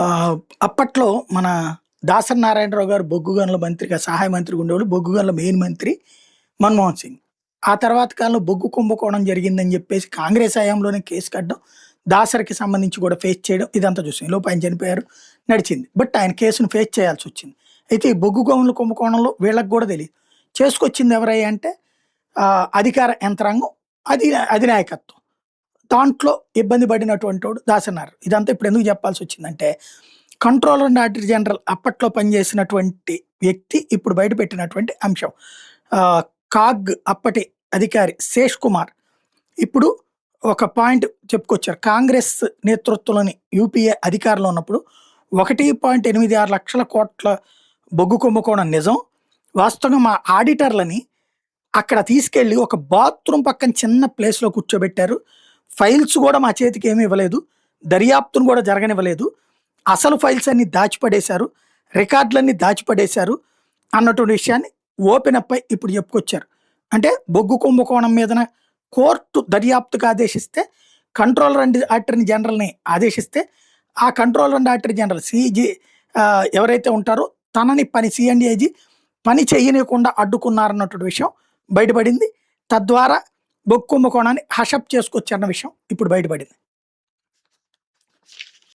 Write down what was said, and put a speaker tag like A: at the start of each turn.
A: ఆహ్, అప్పట్లో మన దాసరి నారాయణరావు గారు బొగ్గు గనుల మంత్రిగా సహాయ మంత్రిగా ఉండేవాళ్ళు. బొగ్గు గనుల మెయిన్ మంత్రి మన్మోహన్ సింగ్. ఆ తర్వాత కాలంలో బొగ్గు కుంభకోణం జరిగిందని జెప్పేసి కాంగ్రెస్ హయాంలోనే కేసు కట్టడం, దాసరికి సంబంధించి కూడా ఫేస్ చేయడం ఇదంతా చూసాం. ఈలోపు ఆయన చనిపోయారు. నడిచింది. బట్ ఆయన కేసును ఫేస్ చేయాల్సొచ్చింది. అయితే ఈ బొగ్గు గనుల కుంభకోణంలో వీళ్ళకి గూడా తెలీదు. చేసుకొచ్చింది ఎవరయ్యా అంటే అధికార యంత్రాంగం, అధినాయకత్వం. దాంట్లో ఇబ్బంది పడినటువంటోడు దాసనార్. ఇదంతా ఇప్పుడు ఎందుకు చెప్పాల్సొచ్చిందంటే, కంట్రోలర్ అండ్ ఆడిటర్ జనరల్ అప్పట్లో పనిచేసినటువంటి వ్యక్తి ఇప్పుడు బయట పెట్టినటువంటి అంశం. ఆహ్, కాగ్ అప్పటి అధికారి శేష్ కుమార్ ఇప్పుడు ఒక పాయింట్ చెప్పుకొచ్చారు. కాంగ్రెస్ నేతృత్వంలోని యూపీఏ అధికారంలో ఉన్నప్పుడు 1.86 లక్షల కోట్ల బొగ్గు కుంభకోణం నిజం. వాస్తవంగా మా ఆడిటర్లని అక్కడ తీసుకెళ్ళి ఒక బాత్రూమ్ పక్కన చిన్న ప్లేస్‌లో కూర్చోబెట్టారు. ఫైల్స్ గూడా మా చేతికి ఏమి ఇవ్వలేదు. దర్యాప్తును గూడా జరగనివ్వలేదు. అసలు ఫైల్స్ అన్నీ దాచిపడేశారు. రికార్డులన్నీ దాచిపడేశారు అన్నటువంటి విషయాన్ని ఓపెన్ అప్ అయి ఇప్పుడు చెప్పుకొచ్చారు. అంటే బొగ్గు కుంభకోణం మీదన కోర్టు దర్యాప్తుకు ఆదేశిస్తే, కంట్రోలర్ అండ్ ఆడిటర్ జనరల్‌ని ఆదేశిస్తే, ఆ కంట్రోలర్ అండ్ ఆడిటర్ జనరల్ ఎవరైతే ఉంటారో తనని సీఎండీఐజీ పని చేయనీయకుండా అడ్డుకున్నారన్నటువంటి విషయం బయటపడింది. తద్వారా బొగ్గు కుంభకోణాన్ని హషప్ చేసుకొచ్చారన్న విషయం ఇప్పుడు బయటపడింది.